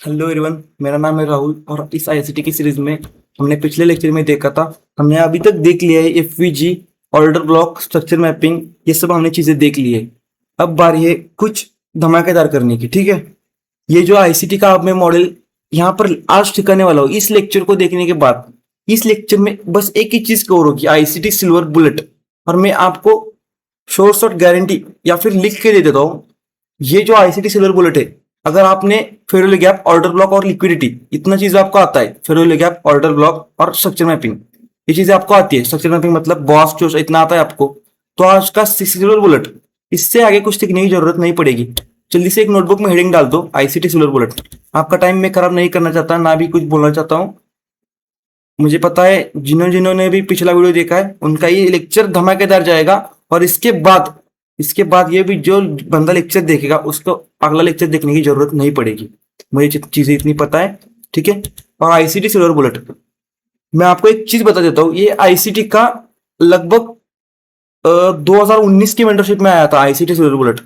Hello everyone, मेरा नाम है राहुल और इस आईसीटी की सीरीज में हमने पिछले लेक्चर में देखा था। हमने अभी तक देख लिया है FVG, order block, structure mapping, ये सब हमने चीजें देख ली है। अब बारी है कुछ धमाकेदार करने की। ठीक है, ये जो आईसीटी का अब मैं मॉडल यहाँ पर आज सिखाने वाला हूँ, इस लेक्चर को देखने के बाद इस लेक्चर में बस एक ही चीज कवर होगी, आईसीटी सिल्वर बुलेट। और मैं आपको शॉर्ट शॉर्ट गारंटी या फिर लिख के दे देता हूँ, ये जो आईसीटी सिल्वर बुलेट है, अगर आपने फेरोले गैप, ऑर्डर ब्लॉक और लिक्विडिटी, इतना चीज आपको आता है, फेरोले गैप, ऑर्डर ब्लॉक और स्ट्रक्चर मैपिंग, ये चीजें आपको आती है। स्ट्रक्चर मैपिंग मतलब बॉस जो इतना आता है आपको, तो आज का सिल्वर बुलेट, इससे आगे कुछ सीखने की जरूरत नहीं पड़ेगी। जल्दी से एक नोटबुक में हेडिंग डाल दो, आईसीटी सिल्वर बुलेट। आपका टाइम मैं खराब नहीं करना चाहता, ना भी कुछ बोलना चाहता हूँ। मुझे पता है जिन्होंने भी पिछला वीडियो देखा है उनका ये लेक्चर धमाकेदार जाएगा। और इसके बाद ये भी जो बंदा लेक्चर देखेगा उसको अगला लेक्चर देखने की जरूरत नहीं पड़ेगी। मुझे चीजें इतनी पता है, ठीक है। और आईसीटी सिल्वर बुलेट, मैं आपको एक चीज बता देता हूँ, ये आईसीटी का लगभग 2019 की मेंटरशिप में आया था आईसीटी सिल्वर बुलेट।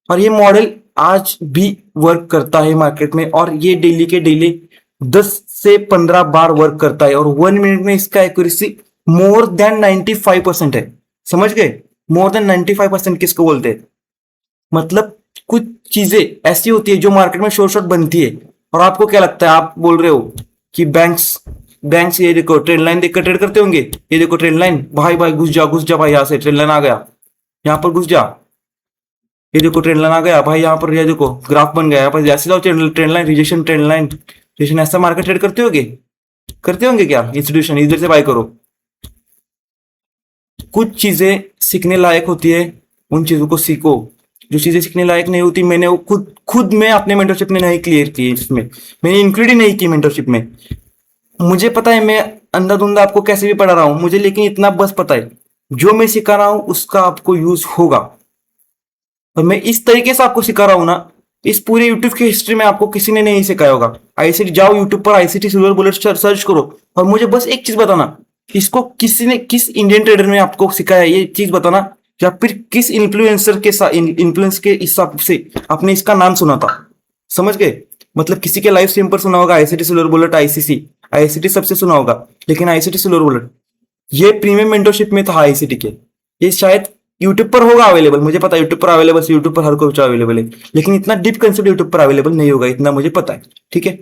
और ये मॉडल आज भी वर्क करता है मार्केट में, और ये डेली के डेली 10 से 15 बार वर्क करता है। और 1 मिनट में इसका एक्यूरेसी मोर देन 95% है। समझ गए? मोर देन 95% किसको बोलते हैं? मतलब कुछ चीजें ऐसी होती है जो मार्केट में शॉर्ट शॉर्ट बनती है, और आपको क्या लगता है, आप बोल रहे हो कि बैंक्स बैंक्स ये देखो ट्रेंड लाइन देखकर ट्रेड करते होंगे। ये देखो ट्रेंड लाइन, भाई भाई घुस जा भाई, यहाँ से ट्रेंड लाइन आ गया, यहाँ पर घुस जा। ये देखो ट्रेंड लाइन आ गया भाई, यहाँ पर ये देखो ग्राफ बन गया, यहाँ पर जैसे जाओ trend line, rejection, trend line, rejection, ऐसा मार्केट ट्रेड करते होंगे क्या इंस्टीट्यूशन? इधर से बाय करो। कुछ चीजें सीखने लायक होती है, उन चीजों को सीखो। जो चीजें सीखने लायक नहीं होती, मैंने वो खुद खुद मैं अपने मेंटरशिप में नहीं क्लियर की, इसमें मैंने इंक्लूड ही नहीं की मेंटरशिप में। मुझे पता है मैं अंधाधुंधा आपको कैसे भी पढ़ा रहा हूं मुझे, लेकिन इतना बस पता है जो मैं सिखा रहा हूं उसका आपको यूज होगा। और मैं इस तरीके से आपको सिखा रहा हूं ना, इस पूरे यूट्यूब की हिस्ट्री में आपको किसी ने नहीं सिखाया होगा। आईसीटी जाओ, यूट्यूब पर आईसीटी सिल्वर बुलेट सर्च करो, और मुझे बस एक चीज बताना, इसको किसी ने, किस इंडियन ट्रेडर ने आपको सिखाया ये चीज बताना, या फिर किस इन्फ्लुएंसर के साथ, इन्फ्लुएंस के हिसाब से आपने इसका नाम सुना था। समझ गए? मतलब किसी के लाइव स्ट्रीम पर सुना होगा ICT silver bullet, ICC, ICT सबसे सुना होगा, लेकिन आईसीटी सिल्वर बुलेट ये प्रीमियम मेंटरशिप में था आईसीटी के। ये शायद यूट्यूब पर होगा अवेलेबल, मुझे पता है यूट्यूब पर अवेलेबल, यूट्यूब पर हर कोई अवेलेबल है, लेकिन इतना डीप कंसेप्ट यूट्यूब पर अवेलेबल नहीं होगा, इतना मुझे पता है। ठीक है,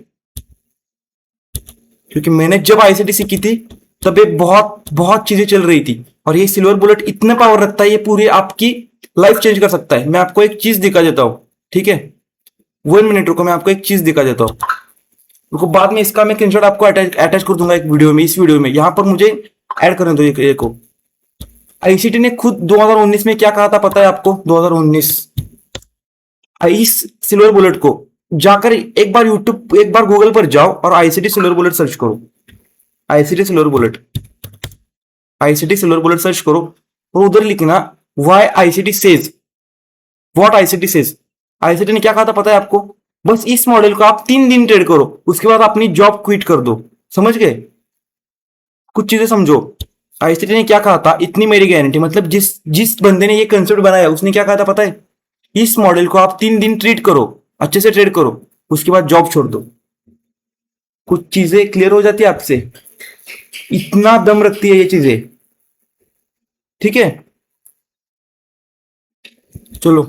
क्योंकि मैंने जब आईसीटी सीखी थी तब ये बहुत बहुत चीजें चल रही थी, और ये सिल्वर बुलेट इतना पावर रखता है, ये पूरी आपकी लाइफ चेंज कर सकता है। मैं आपको एक चीज दिखा देता हूं, ठीक है। 1 मिनट रुको, मैं आपको एक चीज दिखा देता हूँ। रुको, बाद में इसका मैं स्क्रीनशॉट आपको अटैच कर दूंगा एक वीडियो में, इस वीडियो में। यहाँ पर मुझे ऐड करने दो ये को। आईसीटी ने खुद 2019 में क्या कहा था पता है आपको? 2019 इस सिल्वर बुलेट को जाकर एक बार यूट्यूब, एक बार गूगल पर जाओ और आईसीटी सिल्वर बुलेट सर्च करो। ICT silver bullet, ICT silver bullet search करो, और उधर लिखना why ICT says, what ICT says. ICT ने क्या कहा था पता है आपको? बस इस मॉडल को आप 3 दिन ट्रेड करो, उसके बाद अपनी जॉब क्विट कर दो। समझ गए? कुछ चीजें समझो। आईसीटी ने क्या कहा था, इतनी मेरी गारंटी, मतलब जिस जिस बंदे ने ये कंसेप्ट बनाया उसने क्या कहा था पता है? इस मॉडल को आप 3 दिन ट्रीट करो, अच्छे से ट्रेड करो, उसके बाद जॉब छोड़ दो। कुछ चीजें क्लियर हो जाती है आपसे, इतना दम रखती है ये चीजें। ठीक है, चलो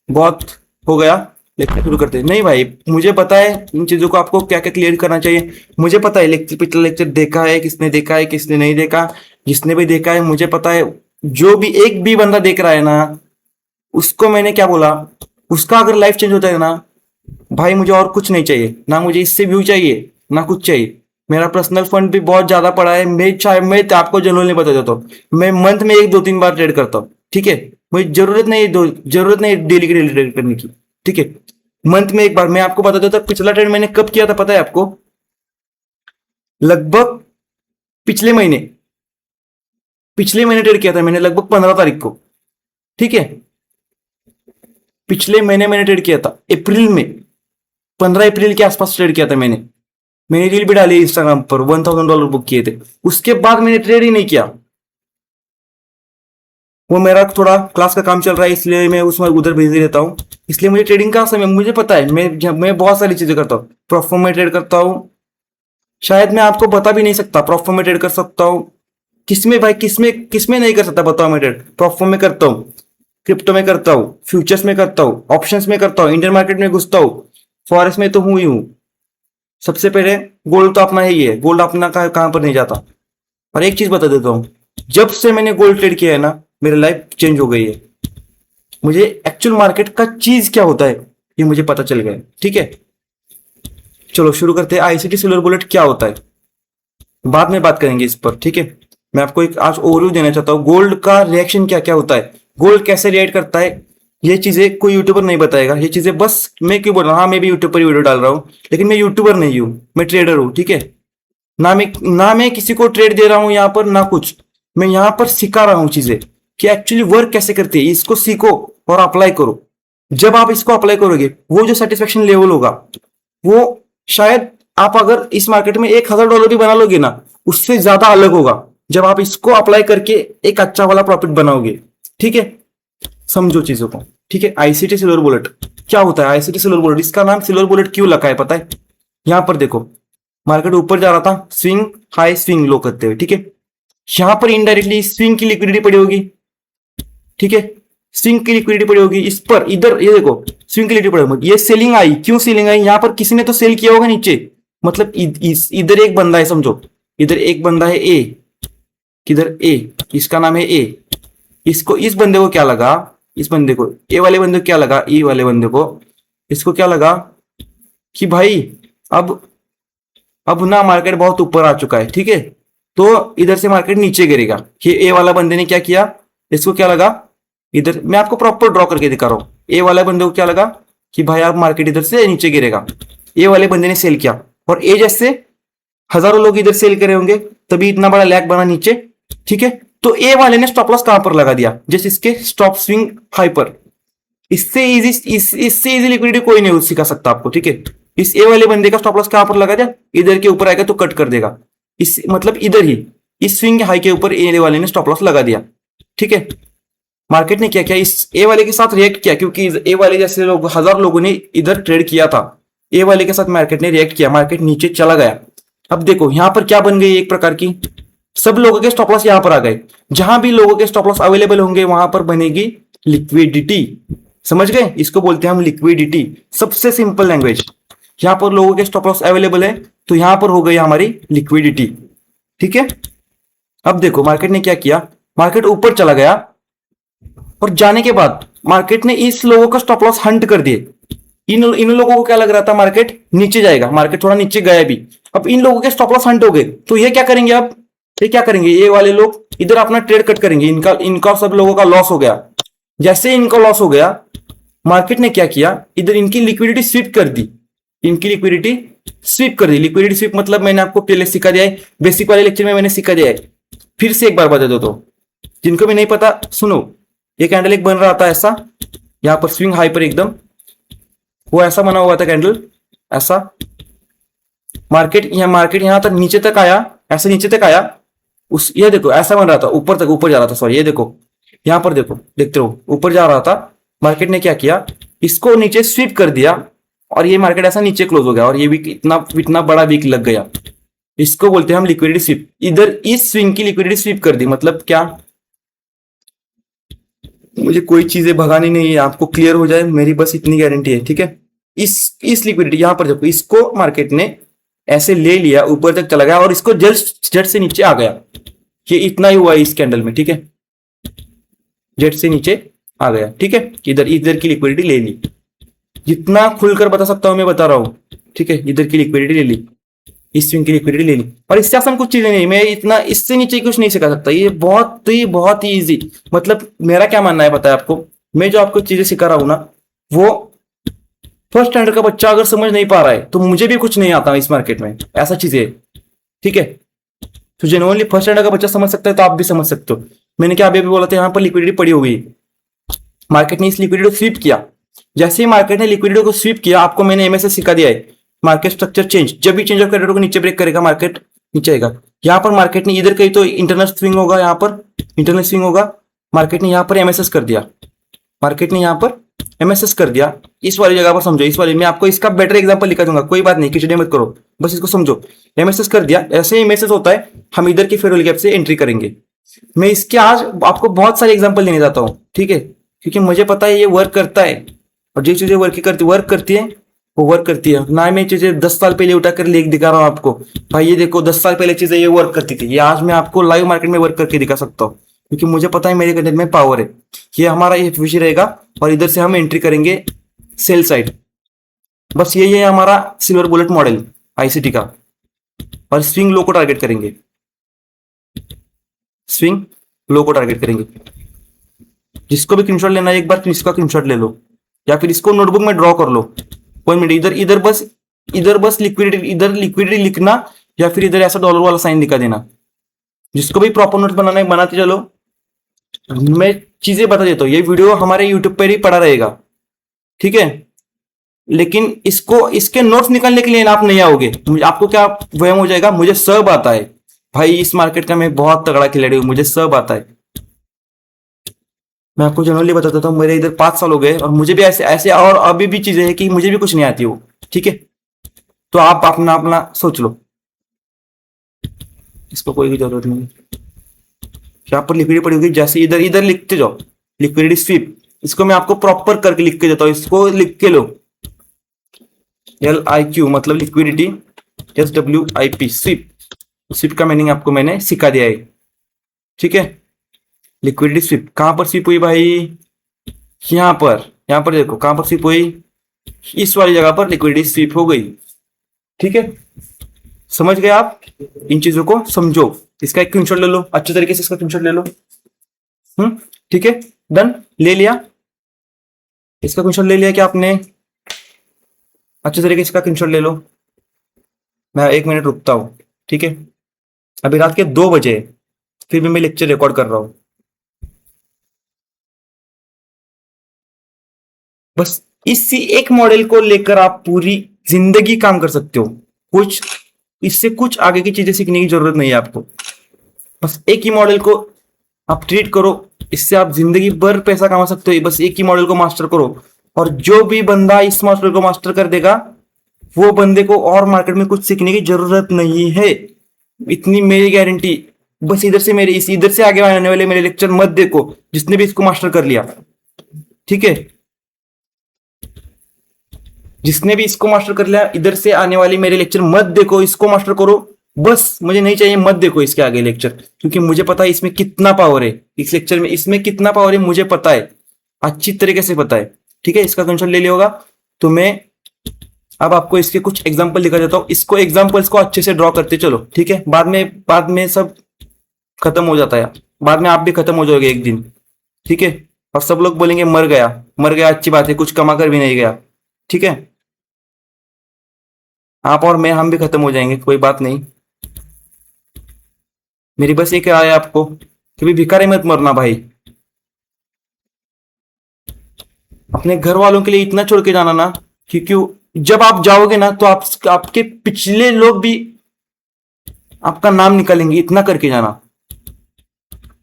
बहुत हो गया, लेक्चर शुरू करते हैं। नहीं भाई, मुझे पता है इन चीजों को आपको क्या क्या क्लियर करना चाहिए। मुझे पता है लेक्चर, पिछला लेक्चर देखा है, किसने नहीं देखा, जिसने भी देखा है मुझे पता है। जो भी एक भी बंदा देख रहा है ना, उसको मैंने क्या बोला, उसका अगर लाइफ चेंज होता है ना भाई, मुझे और कुछ नहीं चाहिए, ना मुझे इससे व्यू चाहिए ना कुछ चाहिए। मेरा पर्सनल फंड भी बहुत ज्यादा पड़ा है, मैं आपको जनरली बता देता हूँ, मैं मंथ में 1 2 3 बार ट्रेड करता हूँ। ठीक है, मुझे जरूरत नहीं डेली की डेली ट्रेड करने की। ठीक है, मंथ में एक बार। मैं आपको बता देता हूँ पिछला ट्रेड मैंने कब किया था पता है आपको? लगभग पिछले महीने ट्रेड किया था मैंने, लगभग 15 तारीख को। ठीक है, पिछले महीने मैंने ट्रेड किया था अप्रैल में, 15 अप्रैल के आसपास ट्रेड किया था मैंने रील भी डाली इंस्टाग्राम पर, $1000 बुक किए थे। उसके बाद मैंने ट्रेड ही नहीं किया। वो मेरा थोड़ा क्लास का काम चल रहा है, इसलिए मैं उसमें उधर बिजी रहता हूँ, इसलिए मुझे ट्रेडिंग का समय, मुझे पता है मैं बहुत सारी चीजें करता हूँ। प्रॉफिट में ट्रेड करता हूँ, शायद मैं आपको बता भी नहीं सकता। प्रॉफिट में ट्रेड कर सकता हूँ, किसमें भाई, किसमें किसमें नहीं कर सकता बताओ। मैं ट्रेड प्रॉफिट में करता हूँ, क्रिप्टो में करता हूँ, फ्यूचर्स में करता हूँ, ऑप्शंस में करता हूँ, इंडियन मार्केट में घुसता हूँ, फॉरेक्स में तो हूँ ही हूँ। सबसे पहले गोल्ड तो अपना ही है, गोल्ड अपना कहाँ पर नहीं जाता। और एक चीज बता देता हूँ, जब से मैंने गोल्ड ट्रेड किया है ना, मेरी लाइफ चेंज हो गई है। मुझे एक्चुअल मार्केट का चीज क्या होता है ये मुझे पता चल गया है। ठीक है, चलो शुरू करते हैं। आईसीटी सिल्वर बुलेट क्या होता है बाद में बात करेंगे इस पर। ठीक है, मैं आपको एक आज ओवरव्यू देना चाहता हूँ, गोल्ड का रिएक्शन क्या क्या होता है, गोल्ड कैसे रिएक्ट करता है। ये चीजें कोई यूट्यूबर नहीं बताएगा, ये चीजें बस मैं क्यों बोल रहा हूँ। हाँ मैं भी यूट्यूब पर वीडियो डाल रहा हूँ, लेकिन मैं यूट्यूबर नहीं हूँ, मैं ट्रेडर हूँ। ठीक है, ना मैं किसी को ट्रेड दे रहा हूँ यहाँ पर, ना कुछ। मैं यहाँ पर सिखा रहा हूँ चीजें कि एक्चुअली वर्क कैसे करती है, इसको सीखो और अप्लाई करो। जब आप इसको अप्लाई करोगे, वो जो सेटिस्फेक्शन लेवल होगा, वो शायद आप अगर इस मार्केट में $1,000 भी बना लोगे ना, उससे ज्यादा अलग होगा जब आप इसको अप्लाई करके एक अच्छा वाला प्रॉफिट बनाओगे। ठीक है, समझो चीजों को। ठीक है, आईसीटी सिल्वर बुलेट क्या होता है। आईसीटी सिल्वर बुलेट, इसका नाम सिल्वर बुलेट क्यों लगा है पता है। यहां पर देखो, मार्केट ऊपर जा रहा था, स्विंग हाई स्विंग लो करते हुए। ठीक है, यहां पर इनडायरेक्टली स्विंग की लिक्विडिटी पड़ी होगी। ठीक है, स्विंग की लिक्विडिटी पड़ी होगी इस पर, इधर ये देखो स्विंग की लिक्विडिटी पड़ी होगी। ये सेलिंग आई, क्यों सेलिंग आई, यहां पर किसी ने तो सेल किया होगा नीचे। मतलब इधर एक बंदा है, समझो इधर एक बंदा है ए, किधर ए, इसका नाम है ए। इसको, इस बंदे को क्या लगा, इस बंदे को, ए वाले बंदे को क्या लगा, ई वाले बंदे को, इसको क्या लगा कि भाई अब ना मार्केट बहुत ऊपर आ चुका है। ठीक है, तो इधर से मार्केट नीचे गिरेगा। ये ए वाला बंदे ने क्या किया, इसको क्या लगा, इधर मैं आपको प्रॉपर ड्रॉ करके दिखा रहा हूं। ए वाले बंदे को क्या लगा कि भाई अब मार्केट इधर से नीचे गिरेगा, ए वाले बंदे ने सेल किया। और ए जैसे हजारों लोग इधर सेल करे होंगे, तभी इतना बड़ा लैग बना नीचे। ठीक है, तो ए वाले ने स्टॉप लॉस कहां पर लगा दिया, जैसे इसके स्टॉप स्विंग हाई पर। इससे इजी लिक्विडिटी कोई नहीं सिखा सकता आपको। ठीक है, इस ए वाले बंदे का स्टॉप लॉस कहां पर लगा दिया, इधर के ऊपर आएगा तो कट कर देगा। इस मतलब इधर ही इस स्विंग हाई के ऊपर ए वाले ने स्टॉप लॉस लगा दिया। ठीक है, मार्केट ने क्या किया, इस ए वाले के साथ रिएक्ट किया, क्योंकि ए वाले जैसे लोग, हजार लोगों ने इधर ट्रेड किया था, ए वाले के साथ मार्केट ने रिएक्ट किया, मार्केट नीचे चला गया। अब देखो यहां पर क्या बन गई, एक प्रकार की सब लोगों के स्टॉप लॉस यहां पर आ गए। जहां भी लोगों के स्टॉप लॉस अवेलेबल होंगे वहां पर बनेगी लिक्विडिटी। समझ गए, इसको बोलते हैं हम लिक्विडिटी, सबसे सिंपल लैंग्वेज। यहां पर लोगों के स्टॉप लॉस अवेलेबल है, तो यहां पर हो गई हमारी लिक्विडिटी। ठीक है, अब देखो मार्केट ने क्या किया, मार्केट ऊपर चला गया और जाने के बाद मार्केट ने इस लोगों का स्टॉप लॉस हंट कर दिए। इन लोगों को क्या लग रहा था, मार्केट नीचे जाएगा, मार्केट थोड़ा नीचे गया भी। अब इन लोगों के स्टॉप लॉस हंट हो गए, तो ये क्या करेंगे, अब ये क्या करेंगे, ये वाले लोग इधर अपना ट्रेड कट करेंगे। इनका सब लोगों का लॉस हो गया। जैसे इनका लॉस हो गया, मार्केट ने क्या किया, इधर इनकी लिक्विडिटी स्वीप कर दी, इनकी लिक्विडिटी स्वीप कर दी। लिक्विडिटी स्वीप मतलब मैंने आपको पहले सिखा दिया है, बेसिक वाले लेक्चर में मैंने सिखा दिया है, फिर से एक बार बता दो तो जिनको भी नहीं पता सुनो। ये कैंडल एक बन रहा था ऐसा, यहां पर स्विंग हाई पर एकदम वो ऐसा बना हुआ था कैंडल ऐसा। मार्केट यहां तक नीचे तक आया, ऐसे नीचे तक आया, उस ये देखो ऐसा बन रहा था, ऊपर तक ऊपर जा रहा था, सॉरी ये देखो यहां पर देखो, देखते रहो ऊपर जा रहा था। मार्केट ने क्या किया, इसको नीचे स्वीप कर दिया और ये मार्केट ऐसा नीचे क्लोज हो गया और ये वीक इतना बड़ा वीक लग गया। इसको बोलते हैं हम लिक्विडिटी स्वीप। इधर इस स्विंग की लिक्विडिटी स्वीप कर दी, मतलब क्या, मुझे कोई चीजें भगानी नहीं है, आपको क्लियर हो जाए मेरी बस इतनी गारंटी है। ठीक है, इस लिक्विडिटी यहां पर देखो, इसको मार्केट ने ऐसे ले लिया, ऊपर तक चला गया और इसको जट से नीचे आ गया। ये इतना ही हुआ इस कैंडल में। ठीक है, जेट से नीचे आ गया। ठीक है, इधर इधर की लिक्विडिटी ले ली, जितना खुलकर बता सकता हूं मैं बता रहा हूं। ठीक है, इधर की लिक्विडिटी ले ली, इस स्विंग की लिक्विडिटी ले ली, और इससे आसान कुछ चीजें नहीं, मैं इतना इससे नीचे कुछ नहीं सिखा सकता। ये बहुत ही इजी, मतलब मेरा क्या मानना है पता है आपको, मैं जो आपको चीजें सिखा रहा हूं ना, वो फर्स्ट स्टैंडर्ड का बच्चा अगर समझ नहीं पा रहा है तो मुझे भी कुछ नहीं आता इस मार्केट में, ऐसा चीजें है। ठीक है, तो जेन्युइनली फर्स्ट स्टैंडर्ड का बच्चा समझ सकता है तो आप भी समझ सकते हो। मैंने क्या अभी बोला था, यहाँ पर लिक्विडिटी पड़ी हो गई, मार्केट ने इस लिक्विडिटी को स्वीप किया। जैसे ही मार्केट ने लिक्विडिटी को स्वीप किया, आपको मैंने एमएसए सिखा दिया है, मार्केट स्ट्रक्चर चेंज, जब भी चेंज ऑफ क्रेडिट को नीचे ब्रेक करेगा मार्केट नीचे आएगा। यहां पर मार्केट ने इधर कहीं तो इंटरनल स्विंग होगा, यहां पर इंटरनल स्विंग होगा, मार्केट ने यहां पर एमएसएस कर दिया, मार्केट ने यहां पर एमएसएस कर दिया, इस वाली जगह पर समझो, इस वाली मैं आपको इसका बेटर एग्जांपल लिखा दूंगा, कोई बात नहीं, खिचड़ी मत करो, बस इसको समझो। एमएसएस कर दिया, ऐसे ही एमएसएस होता है, हम इधर की फेयरवेल गैप से एंट्री करेंगे। मैं इसके आज आपको बहुत सारे एग्जांपल देने जाता हूँ, ठीक है, क्योंकि मुझे पता है ये वर्क करता है, और जो चीजें वर्क करती है वो वर्क करती है ना। मैं चीजें 10 साल पहले उठाकर लेके दिखा रहा हूँ आपको, भाई ये देखो 10 साल पहले चीजें ये वर्क करती थी, ये आज मैं आपको लाइव मार्केट में वर्क करके दिखा सकता हूँ, क्योंकि मुझे पता है मेरे कंटेंट में पावर है। ये हमारा ये विषय रहेगा, और इधर से हम एंट्री करेंगे सेल साइड। बस यही है हमारा सिल्वर बुलेट मॉडल आईसीटी का, और स्विंग लो को टारगेट करेंगे, स्विंग लो को टारगेट करेंगे। जिसको भी स्क्रीनशॉट लेना है एक बार इसका स्क्रीनशॉट ले लो, या फिर इसको नोटबुक में ड्रॉ कर लो। कोई मिनट, इधर बस लिक्विडिटी लिखना, या फिर इधर ऐसा डॉलर वाला साइन दिखा देना। जिसको भी प्रॉपर नोट बनाना है बनाते चलो, मैं चीजें बता देता हूँ, ये वीडियो हमारे यूट्यूब पर ही पड़ा रहेगा, ठीक है। लेकिन इसको इसके नोट्स निकालने के लिए आप नहीं आओगे, आपको क्या वहम हो जाएगा, मुझे सब आता है भाई, इस मार्केट का मैं बहुत तगड़ा खिलाड़ी हूं, मुझे सब आता है। मैं आपको जनरली बता देता हूँ, मेरे इधर 5 साल हो गए, और मुझे भी ऐसे ऐसे और अभी भी चीजें हैं कि मुझे भी कुछ नहीं आती हो, ठीक है। तो आप अपना अपना सोच लो, इसको कोई भी जरूरत नहीं। यहाँ पर लिक्विडिटी पड़ी होगी, जैसे इधर इधर लिखते जाओ, लिक्विडिटी स्वीप, इसको मैं आपको प्रॉपर करके लिख के देता हूँ, इसको लिख के लो, LIQ मतलब लिक्विडिटी, SWIP स्वीप, स्वीप का मीनिंग आपको मैंने सिखा दिया है, ठीक है। लिक्विडिटी स्वीप कहां पर स्वीप हुई भाई, यहाँ पर देखो कहां पर स्वीप हुई, इस वाली जगह पर लिक्विडिटी स्वीप हो गई, ठीक है। समझ गए आप, इन चीजों को समझो। इसका एक स्क्रीनशॉट ले लो, अच्छे तरीके से इसका स्क्रीनशॉट ले लो, ठीक है, डन, ले लिया, इसका स्क्रीनशॉट ले लिया क्या आपने, अच्छे तरीके से इसका स्क्रीनशॉट ले लो। मैं 1 मिनट रुकता हूं, ठीक है। अभी रात के 2 बजे है, फिर भी मैं लेक्चर रिकॉर्ड कर रहा हूं। बस इसी एक मॉडल को लेकर आप पूरी जिंदगी काम कर सकते हो, कुछ इससे कुछ आगे की चीजें सीखने की जरूरत नहीं है आपको। बस एक ही मॉडल को आप ट्रीट करो, इससे आप जिंदगी भर पैसा कमा सकते हो। बस एक ही मॉडल को मास्टर करो, और जो भी बंदा इस मॉडल को मास्टर कर देगा, वो बंदे को और मार्केट में कुछ सीखने की जरूरत नहीं है, इतनी मेरी गारंटी। बस इधर से आगे आने वाले मेरे लेक्चर मत देखो, जिसने भी इसको मास्टर कर लिया, ठीक है, जिसने भी इसको मास्टर कर लिया, इधर से आने वाली मेरे लेक्चर मत देखो, इसको मास्टर करो बस, मुझे नहीं चाहिए, मत देखो इसके आगे लेक्चर, क्योंकि मुझे पता है इसमें कितना पावर है, इस लेक्चर में इसमें कितना पावर है मुझे पता है, अच्छी तरीके से पता है, ठीक है। इसका कंसोल ले लिया होगा, तो मैं अब आपको इसके कुछ एग्जांपल दिखा देता हूं, इसको एग्जांपल्स को अच्छे से ड्रॉ करते चलो, ठीक है। बाद में सब खत्म हो जाता है, बाद में आप भी खत्म हो जाओगे एक दिन, ठीक है। और सब लोग बोलेंगे मर गया, अच्छी बात है, कुछ कमा कर भी नहीं गया, ठीक है। आप और मैं, हम भी खत्म हो जाएंगे, कोई बात नहीं। मेरी बस एक राय है आपको, कभी भिखारी मत मरना भाई, अपने घर वालों के लिए इतना छोड़ के जाना ना, क्योंकि जब आप जाओगे ना तो आपके पिछले लोग भी आपका नाम निकालेंगे, इतना करके जाना,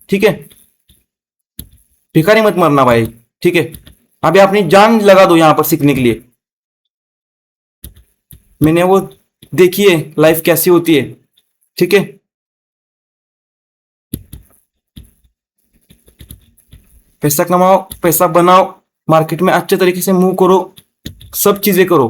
ठीक है। भिखारी मत मरना भाई, ठीक है। अभी अपनी जान लगा दो यहां पर सीखने के लिए, मैंने वो देखी है लाइफ कैसी होती है, ठीक है। पैसा कमाओ, पैसा बनाओ, मार्केट में अच्छे तरीके से मूव करो, सब चीजें करो,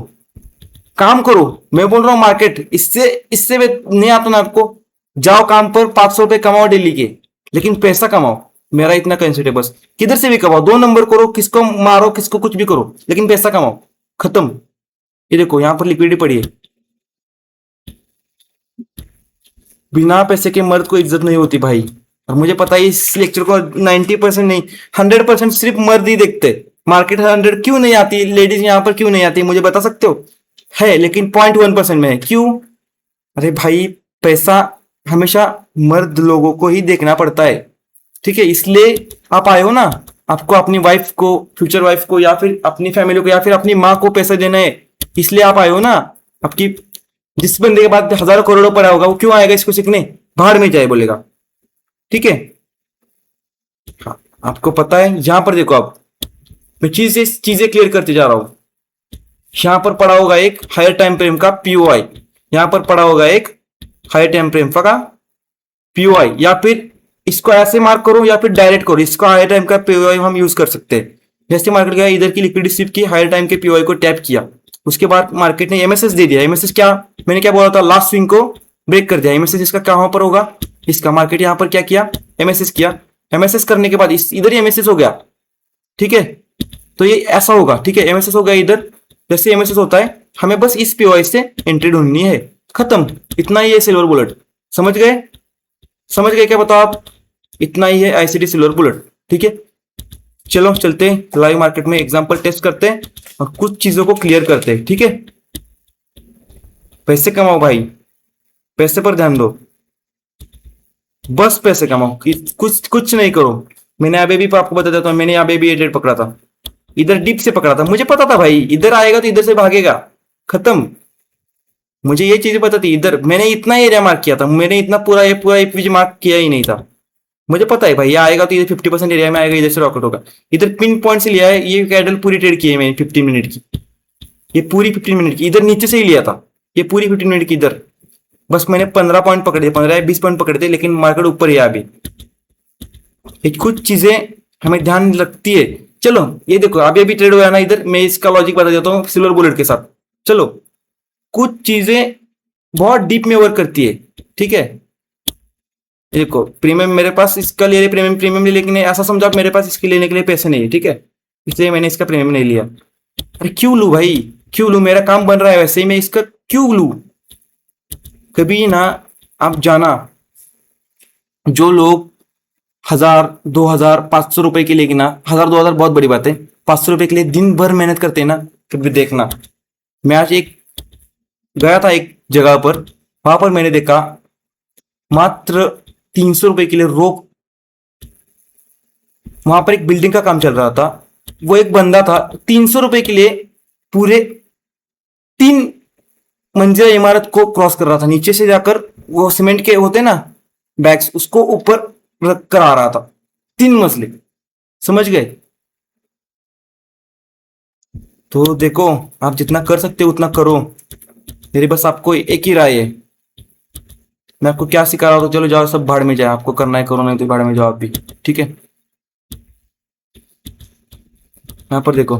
काम करो। मैं बोल रहा हूं मार्केट इससे नहीं आता ना आपको, जाओ काम पर, 500 रुपए कमाओ डेली के, लेकिन पैसा कमाओ, मेरा इतना कंसेप्ट है। बस किधर से भी कमाओ, 2 नंबर करो, किसको मारो, किसको कुछ भी करो, लेकिन पैसा कमाओ, खत्म। ये देखो यहां पर लिक्विडिटी पड़ी है, बिना पैसे के मर्द को इज्जत नहीं होती भाई, और मुझे पता है इस लेक्चर को 90% नहीं, 100% सिर्फ मर्द ही देखते। मार्केट 100 क्यों नहीं आती, लेडीज यहां पर क्यों नहीं आती, मुझे बता सकते हो, है लेकिन 0.1% में है, क्यों? अरे भाई, पैसा हमेशा मर्द लोगों को ही देखना पड़ता है, ठीक है। इसलिए आप आए हो ना, आपको अपनी वाइफ को, फ्यूचर वाइफ को, या फिर अपनी फैमिली को, या फिर अपनी माँ को पैसा देना है, इसलिए आप आए हो ना। आपकी जिस बंदे के बाद हजारों करोड़ों पड़ा होगा, वो क्यों आएगा इसको सीखने, बाहर में जाए बोलेगा, ठीक है। हाँ, आपको पता है, यहां पर देखो आप, मैं चीजें क्लियर करते जा रहा हूं। यहां पर पड़ा होगा एक हायर टाइम फ्रेम का पीओआई, यहां पर पड़ा होगा एक हायर टाइम फ्रेम का पीओआई, या फिर इसको ऐसे मार्क करो या फिर डायरेक्ट करो, इसका हायर टाइम का पीओआई हम यूज कर सकते हैं। जैसे मार्केट गया, इधर की लिक्विडिटी स्विप की, हायर टाइम के पीओआई को टैप किया, उसके बाद मार्केट ने एमएसएस दे दिया। एमएसएस क्या, मैंने क्या बोला था, लास्ट स्विंग को ब्रेक कर दिया। एमएसएस इसका कहां पर होगा, इसका मार्केट यहां पर क्या किया, एमएसएस किया। एमएसएस करने के बाद इधर ही एमएसएस हो गया, ठीक है। तो ये ऐसा होगा, ठीक है, एमएसएस हो गया इधर। जैसे एमएसएस होता है, हमें बस इस पीओआई से एंट्री ढूंढनी है, खत्म, इतना ही है सिल्वर बुलेट। समझ गए, समझ गए क्या बताओ आप, इतना ही है आईसीटी सिल्वर बुलेट, ठीक है। चलो चलते हैं लाइव मार्केट में, एग्जांपल टेस्ट करते हैं और कुछ चीजों को क्लियर करते हैं, ठीक है। पैसे कमाओ भाई, पैसे पर ध्यान दो, बस पैसे कमाओ, कुछ कुछ नहीं करो। मैंने अभी भी आपको बता देता हूँ, मैंने अभी भी एडेड पकड़ा था, इधर डीप से पकड़ा था, मुझे पता था भाई इधर आएगा तो इधर से भागेगा, खत्म। मुझे ये चीजें पता थी, इधर मैंने इतना एरिया मार्क किया था, मैंने इतना पूरा एपीजी मार्क किया ही नहीं था। मुझे पता है भाई ये आएगा तो इधर 50% एरिया में आएगा, इधर से रॉकेट होगा। इधर पिन पॉइंट से लिया है, ये कैंडल पूरी ट्रेड की है मैंने 15 मिनट की, ये पूरी 15 मिनट की, इधर नीचे से ही लिया था, ये पूरी 15 मिनट की इधर। बस मैंने 15 पॉइंट पकड़े, 15 या 20 पॉइंट पकड़े थे, लेकिन मार्केट ऊपर ही है अभी। ये कुछ चीजें हमें ध्यान रखती है। चलो ये देखो अभी अभी ट्रेड हुआ है ना इधर, मैं इसका लॉजिक बता देता हूँ सिल्वर बुलेट के साथ। चलो कुछ चीजें बहुत डीप में वर्क करती है, ठीक है। देखो प्रीमियम मेरे पास इसका ले, प्रीमियम प्रीमियम ले, लेकिन ऐसा समझो आप मेरे पास इसके लेने के लिए पैसे नहीं है, ठीक है, इसलिए मैंने इसका प्रीमियम नहीं लिया। अरे क्यों लू भाई, क्यों लू, मेरा काम बन रहा है वैसे ही, मैं इसका क्यों लू। कभी ना आप जाना, जो लोग 1000 2000 500 रुपए के लिए ना, 1000 2000 बहुत बड़ी बात है, 500 रुपए के लिए दिन भर मेहनत करते हैं ना, कभी देखना। मैं आज एक गया था एक जगह पर, वहां पर मैंने देखा मात्र 300 रुपए के लिए रोक, वहां पर एक बिल्डिंग का काम चल रहा था, वो एक बंदा था 300 रुपए के लिए पूरे 3 मंजिला इमारत को क्रॉस कर रहा था, नीचे से जाकर वो सीमेंट के होते ना बैग्स, उसको ऊपर रख कर आ रहा था, 3 मंजिले, समझ गए। तो देखो आप जितना कर सकते हो उतना करो, मेरी बस आपको एक ही राय है। मैं आपको क्या सिखा रहा हूं, तो चलो जाओ सब भाड़ में जाए, आपको करना है करो, नहीं तो भाड़ में जाओ आप भी, ठीक है। यहाँ पर देखो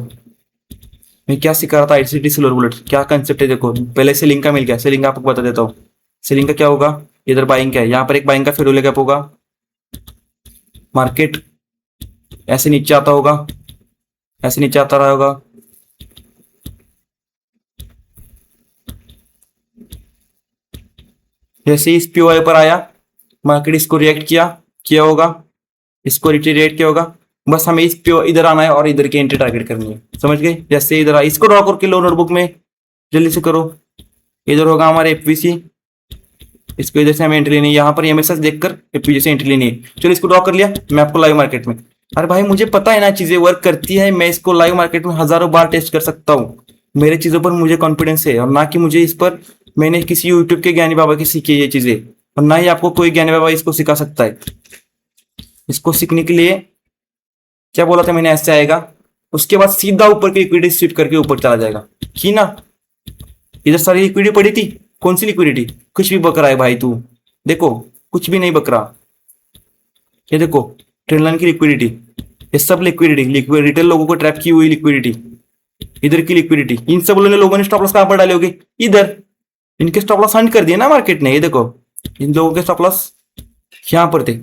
मैं क्या सिखा रहा था, आईसीटी सिल्वर बुलेट क्या कंसेप्ट है। देखो पहले सेलिंग का मिल गया, सेलिंग का आपको बता देता हूँ। सेलिंग का क्या होगा, इधर बाइंग का है, यहाँ पर एक बाइंग का फेरोले गैप होगा, मार्केट ऐसे नीचे आता होगा, ऐसे नीचे आता रहा होगा, जैसे इस पीओआई पर आया, मार्केट इसको रिएक्ट किया किया होगा, इसको रिएक्ट किया होगा, बस हमें इस पे इधर आना है और इधर की एंट्री टारगेट करनी है, समझ गए। जैसे इधर इसको ड्रॉ करके लो नोटबुक में, जल्दी से करो। इधर होगा हमारे एफवीसी, इसको इधर से हमें एंट्री लेनी है, यहाँ पर एमएसएस देखकर एफवीसी से एंट्री लेनी है। चलो इसको ड्रॉ कर लिया, मैं आपको लाइव मार्केट में, अरे भाई मुझे पता है ना चीजें वर्क करती है, मैं इसको लाइव मार्केट में हजारों बार टेस्ट कर सकता हूँ, मेरे चीजों पर मुझे कॉन्फिडेंस है, और ना कि मुझे इस पर मैंने किसी यूट्यूब के ज्ञानी बाबा की सीखी ये चीजें, और ना ही आपको कोई ज्ञानी बाबा इसको सिखा सकता है। इसको सीखने के लिए क्या बोला था मैंने, ऐसे आएगा, उसके बाद सीधा ऊपर की लिक्विडिटी स्विप करके ऊपर चला जाएगा, की ना। इधर सारी लिक्विडिटी पड़ी थी, कौन सी लिक्विडिटी, कुछ भी बक रहा है भाई तू, देखो कुछ भी नहीं बक रहा। ये देखो ट्रेंड की लिक्विडिटी, ये सब लिक्विडिटी रिटेल लोगों को ट्रैप की हुई लिक्विडिटी, इधर की लिक्विडिटी, इन सब लोगों ने स्टॉप लॉस कहां पर डाले होगे, इधर। इनके स्टॉप लॉस हंट कर दिए ना मार्केट ने, ये देखो इन लोगों के स्टॉप लॉस यहां पर थे।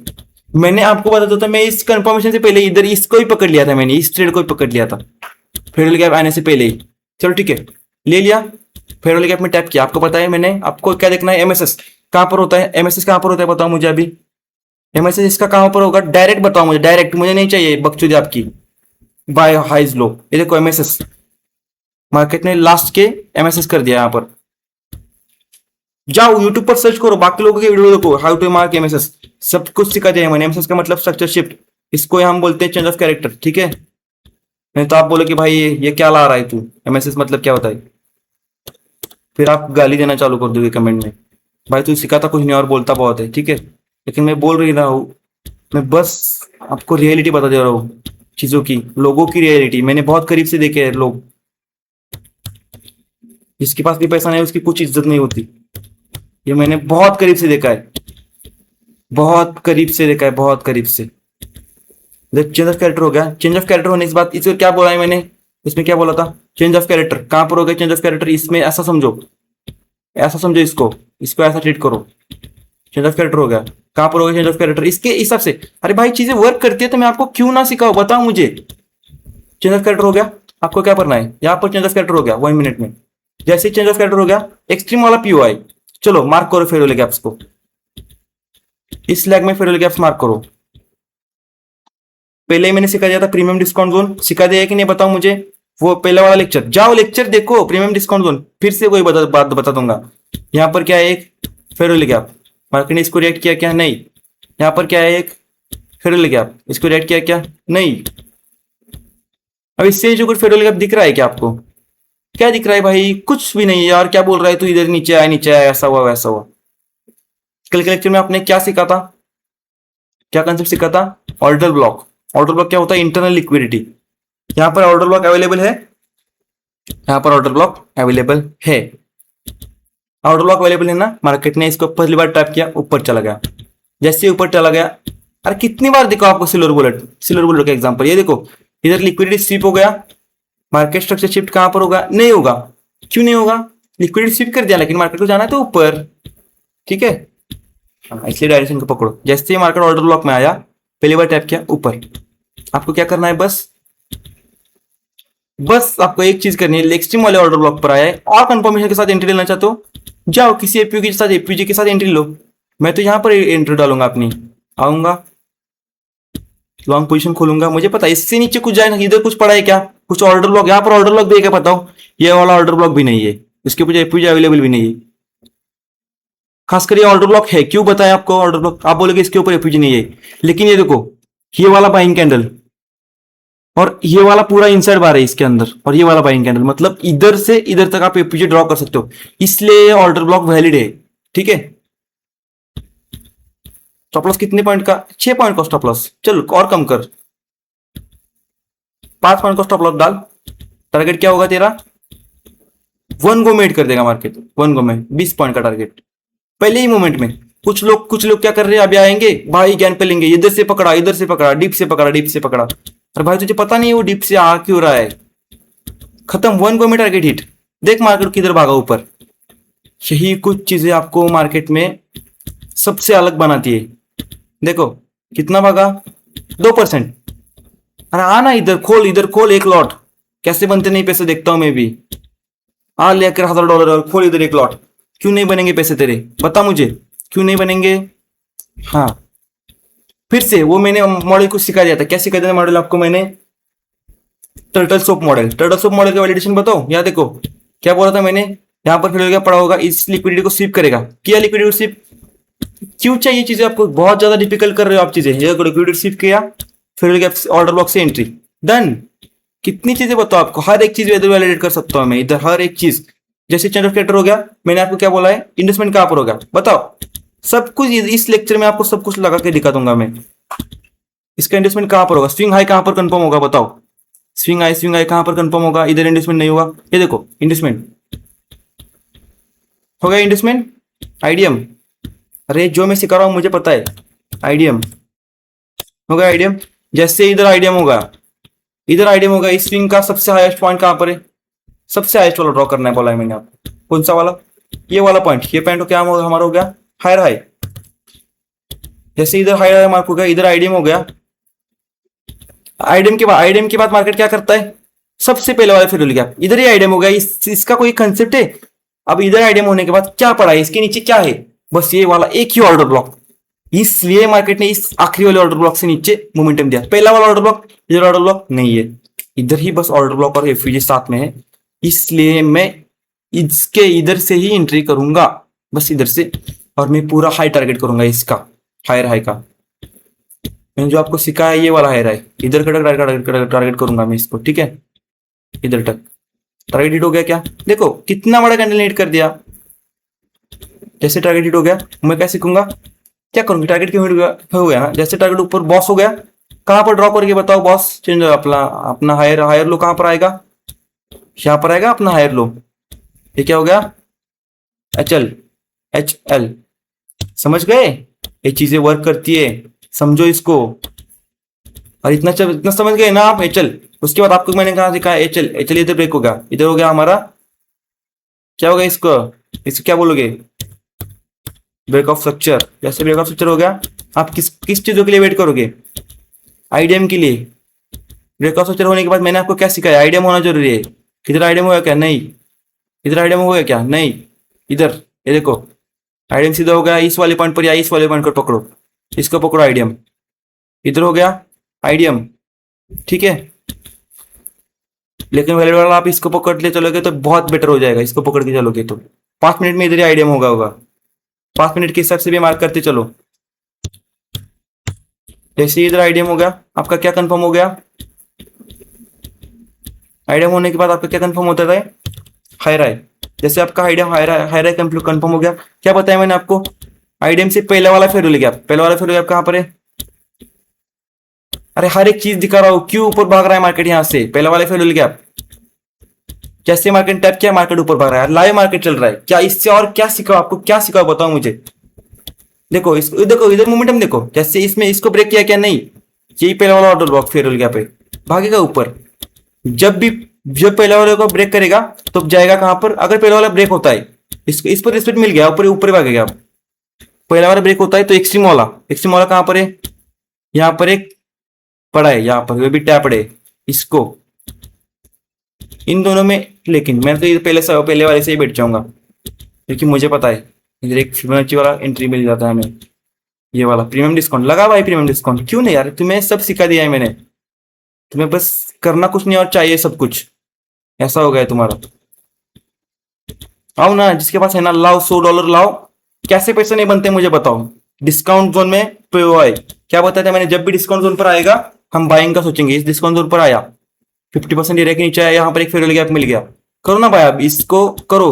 मैंने आपको बता देता, मैं इस कंफर्मेशन से पहले इधर इसको ही पकड़ लिया था, मैंने इस ट्रेड को ही पकड़ लिया था फेडरल गैप आने से पहले ही। चलो ठीक है, ले लिया, फेडरल गैप में टैप किया, आपको पता है मैंने, आपको क्या देखना है, एमएसएस कहां पर होता है, एमएसएस कहां पर होता है बताओ मुझे अभी, एमएसएस इसका कहां पर होगा, डायरेक्ट बताओ मुझे, डायरेक्ट, मुझे नहीं चाहिए बकचोदी आपकी, बाय हाइज लो। ये देखो एमएसएस, मार्केट ने लास्ट के एमएसएस कर दिया, यहां पर जाओ यूट्यूब पर सर्च करो, बाकी लोगों के वीडियो देखो, हाउ टू मार्क एमएसएस, सब कुछ सिखा जाए मैंने। एमएसएस का मतलब स्ट्रक्चर शिफ्ट, इसको हम बोलते हैं चेंज ऑफ कैरेक्टर, ठीक है। नहीं तो आप बोलो कि भाई ये क्या ला रहा है तू, एमएसएस मतलब क्या होता है, फिर आप गाली देना चालू कर दोगे कमेंट में, भाई तू सिखाता कुछ नहीं और बोलता बहुत है, ठीक है। लेकिन मैं बोल रही रहा हूँ, मैं बस आपको रियलिटी बता दे रहा हूँ, चीजों की, लोगों की रियलिटी मैंने बहुत करीब से देखे हैं। लोग, जिसके पास भी पैसा नहीं उसकी कुछ इज्जत नहीं होती, ये मैंने बहुत करीब से देखा है, बहुत करीब से देखा है, बहुत करीब से। चेंज ऑफ कैरेक्टर हो गया, चेंज ऑफ कैरेक्टर होने के बाद इसमें क्या बोला है मैंने, इसमें क्या बोला था, चेंज ऑफ कैरेक्टर कहां पर हो गया, चेंज ऑफ कैरेक्टर इसमें ऐसा समझो, ऐसा समझो, इसको इसको ऐसा ट्रीट करो, चेंज ऑफ कैरेक्टर हो गया। कहां पर हो गया चेंज ऑफ कैरेक्टर, इसके हिसाब से। अरे भाई चीजें वर्क करती है तो मैं आपको क्यों ना सिखाऊं, बताओ मुझे। चेंज ऑफ कैरेक्टर हो गया, आपको क्या करना है, यहाँ पर चेंज ऑफ कैरेक्टर हो गया 1 मिनट में। जैसे चेंज ऑफ कैरेक्टर हो गया, एक्सट्रीम वाला पीओआई, चलो मार्क करो फेरोले गैप्स को, इस लैग में फेरोले गैप्स मार्क करो। पहले ही मैंने सिखा दिया था प्रीमियम डिस्काउंट जोन, सिखा दिया है कि नहीं बताओ मुझे, वो पहले वाला लेक्चर, जाओ लेक्चर देखो प्रीमियम डिस्काउंट जोन, फिर से कोई बात बता दूंगा। यहाँ पर क्या है, एक फेरोले गैप, मार्केट ने इसको रिएक्ट किया क्या, नहीं। यहाँ पर क्या है, एक फेरोले गैप, इसको रिएक्ट किया क्या, नहीं। अब इससे जो कुछ फेरोले गैप दिख रहा है क्या आपको, क्या दिख रहा है भाई, कुछ भी नहीं यार, क्या बोल रहा है तू, इधर नीचे आया नीचे आया, ऐसा हुआ वैसा हुआ। कल के लेक्चर में आपने क्या सीखा था, क्या कंसेप्ट सीखा था, ऑर्डर ब्लॉक। ऑर्डर ब्लॉक क्या होता है, इंटरनल लिक्विडिटी। यहां पर ऑर्डर ब्लॉक अवेलेबल है, यहां पर ऑर्डर ब्लॉक अवेलेबल है, ऑर्डर ब्लॉक अवेलेबल है ना। मार्केट ने इसको पहली बार टैप किया, ऊपर चला गया, जैसे ऊपर चला गया, अरे कितनी बार देखो आपको सिल्वर बुलेट, सिल्वर बुलेट का एग्जांपल ये देखो, इधर लिक्विडिटी स्वीप हो गया, मार्केट स्ट्रक्चर शिफ्ट कहां पर होगा, नहीं होगा, क्यों नहीं होगा, लिक्विडिटी स्वीप कर दिया, लेकिन मार्केट को जाना है तो ऊपर, ठीक है। इसलिए डायरेक्शन को पकड़ो, जैसे ही मार्केट ऑर्डर ब्लॉक में आया, पहली बार टैप किया ऊपर, आपको क्या करना है, बस आपको एक चीज करनी है, एक्सट्रीम वाले ऑर्डर ब्लॉक पर आया है और कंफर्मेशन के साथ एंट्री लेना चाहते हो, जाओ किसी एपीयू के साथ, एपीजी के साथ एंट्री लो। मैं तो यहां पर एंट्री डालूंगा अपनी, आऊंगा लॉन्ग पोजीशन खोलूंगा, मुझे पता है इससे नीचे कुछ जाए ना, इधर कुछ पड़ा है क्या, कुछ ऑर्डर ब्लॉक, यहाँ पर ऑर्डर ब्लॉक भी है क्या बताओ, ये वाला ऑर्डर ब्लॉक भी नहीं है, इसके ऊपर एपीजी अवेलेबल भी नहीं है। खासकर ये ऑर्डर ब्लॉक है, क्यों बताया आपको ऑर्डर ब्लॉक, आप बोलोगे इसके ऊपर एपीजी नहीं है, लेकिन ये देखो, ये वाला बाइंग कैंडल और ये वाला पूरा इनसाइड बार है इसके अंदर, और ये वाला बाइंग कैंडल, मतलब इधर से इधर तक आप एपीजी ड्रॉ कर सकते हो, इसलिए ऑर्डर ब्लॉक वैलिड है, ठीक है। स्टॉप लॉस कितने पॉइंट का, 6 पॉइंट का स्टॉप लॉस, चल और कम कर, 5 पॉइंट का स्टॉप लॉस डाल, टारगेट क्या होगा तेरा, 1 गो मेड कर देगा मार्केट, 1 गो में 20 पॉइंट का टारगेट पहले ही मोमेंट में। कुछ लोग क्या कर रहे हैं, अभी आएंगे भाई ज्ञान पे लेंगे, इधर से पकड़ा, इधर से पकड़ा, डीप से पकड़ा, डीप से पकड़ा, अरे भाई तुझे पता नहीं वो डीप से आ क्यों रहा है, खत्म, 1 गो में टारगेट हिट, देख मार्केट किधर भागा ऊपर। यही कुछ चीजें आपको मार्केट में सबसे अलग बनाती है, देखो कितना भागा, 2%, अरे आना इधर खोल एक लॉट, कैसे बनते नहीं पैसे देखता हूं मैं भी, आ लेकर $1000 और खोल इधर एक लॉट, क्यों नहीं बनेंगे पैसे तेरे, बता मुझे क्यों नहीं बनेंगे। हाँ फिर से वो मैंने मॉडल कुछ सिखा दिया था, क्या सिखा दिया था मॉडल आपको मैंने, turtle soap model, turtle soap model का वैलिडेशन बताओ, यहाँ देखो क्या बोला था मैंने, यहाँ पर फिर पड़ा होगा, इस लिक्विडिटी को स्वीप करेगा, किया लिक्विडिटी को स्वीप, क्यों चाहिए चीजें आपको, बहुत ज्यादा डिफिकल्ट कर रहे हो आप चीजें, लिक्विडिटी स्वीप किया, फिर ऑर्डर ब्लॉक से एंट्री डन। कितनी चीजें बताओ आपको, हर एक चीज वैलिडेट कर सकता हूं मैं इधर, हर एक चीज। जैसे चेंज ऑफ कैरेक्टर हो गया, मैंने आपको क्या बोला है, इन्वेस्टमेंट कहां पर होगा बताओ, सब कुछ इस लेक्चर में आपको सब कुछ लगा के दिखा दूंगा मैं। इसका इन्वेस्टमेंट कहां पर होगा, स्विंग हाई कहां पर कंफर्म होगा बताओ, स्विंग हाई कहां पर कंफर्म होगा, इधर इन्वेस्टमेंट नहीं होगा, ये देखो इन्वेस्टमेंट हो गया, इन्वेस्टमेंट आईडीएम, अरे जो मैं सिखा रहा हूं मुझे पता है, आईडीएम हो गया, आईडीएम जैसे इधर आईडीएम होगा, इधर आईडीएम होगा, इस स्विंग का सबसे हाईएस्ट पॉइंट कहां पर है, सबसे हाईएस्ट वाला ड्रॉ करना है बोला है मैंने आपको, कौन सा वाला, ये वाला पॉइंट, ये पॉइंट क्या हमारा हो गया हायर हाई, जैसे इधर हायर हाई मार्क हो गया, इधर आईडीएम हो गया, आईडीएम के बाद मार्केट क्या करता है, सबसे पहले वाला फिर गया, इधर ही आईडीएम हो गया, इसका कोई कंसेप्ट है। अब इधर आईडीएम होने के बाद क्या पड़ा है, इसके नीचे क्या है, बस ये वाला एक ही ऑर्डर ब्लॉक, इसलिए मार्केट ने इस आखिरी वाले ऑर्डर ब्लॉक से नीचे मोमेंटम दिया, पहला वाला ऑर्डर ब्लॉक, इधर ऑर्डर ब्लॉक नहीं है, इधर ही बस ऑर्डर ब्लॉक और एफयूजी साथ में है, इसलिए मैं इसके इधर से ही एंट्री करूंगा, बस इधर से, और मैं पूरा हाई टारगेट करूंगा इसका, हायर हाई का, मैंने जो आपको सिखाया ये वाला हायर हाई, इधर का टारगेट करूंगा मैं इसको, ठीक है, इधर तक टारगेट हिट हो गया, क्या देखो कितना बड़ा कैंडल हिट कर दिया, जैसे टारगेट हिट हो गया मैं क्या सीखूंगा, क्या करूंगा, टारगेट क्यों हिट हो गया ना, जैसे टारगेट ऊपर बॉस हो गया, कहाँ पर ड्रॉ करके बताओ बॉस, चेंज अपना अपना हायर हायर लो कहाँ पर आएगा, यहाँ पर आएगा अपना हायर लो। ये क्या हो गया, एच एल, एच एल। समझ गए, ये चीजें वर्क करती है, समझो इसको। और इतना समझ गए ना आप, एच एल। उसके बाद आपको मैंने कहा सिखाया एच एल, एच एल इधर ब्रेक होगा, इधर हो गया हमारा, क्या होगा इसको, इसको क्या बोलोगे, ब्रेक ऑफ स्ट्रक्चर। जैसे ब्रेक ऑफ स्ट्रक्चर हो गया, आप किस किस चीजों के लिए वेट करोगे, आईडीएम के लिए। ब्रेक ऑफ स्ट्रक्चर होने के बाद मैंने आपको क्या सिखाया, आईडीएम होना जरूरी है। इधर आईडीएम होगा क्या, नहीं। इधर आईडीएम होगा क्या, नहीं। इधर ये देखो, आईडीएम सीधा हो गया इस वाले पॉइंट पर, या इस वाले पॉइंट पर पकड़ो, इसको पकड़ो आईडीएम, इधर हो गया आईडीएम, ठीक है। लेकिन वैलिड वाला आप इसको पकड़ ले चलोगे तो बहुत बेटर हो जाएगा, इसको पकड़ के चलोगे तो 5 मिनट में इधर ही आईडीएम होगा 5 मिनट के हिसाब से भी मार्क करते चलो। जैसे इधर आईडीएम हो गया, आपका क्या कंफर्म हो गया, आईडीएम होने के बाद आपका क्या कंफर्म होता है, हायर आई। जैसे आपका आईडीएम हायर आई कंफर्म हो गया, क्या बताया मैंने आपको, आईडीएम से पहले वाला फेरोल गैप, पहले वाला फेरोल गैप कहां पर है, अरे हर एक चीज दिखा रहा हूं, क्यों ऊपर भाग रहा है मार्केट, यहां से पहले वाले फेरोल गैप। जैसे मार्केट टैप किया, मार्केट ऊपर भाग रहा है, लाइव मार्केट चल रहा है। क्या इससे और क्या सिखाओ, आपको क्या सिखाओ बताओ मुझे। देखो इसको, देखो इधर मोमेंटम देखो, जैसे इसमें इसको ब्रेक किया क्या, नहीं, यही पहले वाला ऑर्डर ब्लॉक फेरोल गैप है, भागेगा ऊपर। जब भी, जब पहले वाले को ब्रेक करेगा तो जाएगा कहां पर, अगर पहले वाला ब्रेक होता है, इस पर रिस्पेक्ट मिल गया, ऊपर ऊपर भागेगा। पहला वाला ब्रेक होता है तो एक्सट्रीम वाला कहां पर है, यहां पर एक पड़ा है, यहां पर भी टैपड है, इसको इन दोनों में। लेकिन मैं तो ये पहले वाले से ही बैठ जाऊंगा, क्योंकि मुझे पता है इधर एक फिबोनाची वाला एंट्री मिल जाता है हमें। ये वाला प्रीमियम डिस्काउंट लगा भाई, प्रीमियम डिस्काउंट क्यों नहीं यार, तुम्हें सब सिखा दिया है मैंने, तुम्हें बस करना कुछ नहीं और चाहिए सब कुछ, ऐसा हो गया है तुम्हारा। आओ ना, जिसके पास है ना लाओ, $100 लाओ। कैसे पैसे नहीं बनते मुझे बताओ। डिस्काउंट जोन में पीओआई क्या बताया था मैंने, जब भी डिस्काउंट जोन पर आएगा हम बाइंग का सोचेंगे। इस डिस्काउंट जोन पर आया, 50% एरिया के नीचे आया, यहाँ पर एक फेयरवेल गैप मिल गया, करो ना भाई, अब इसको करो,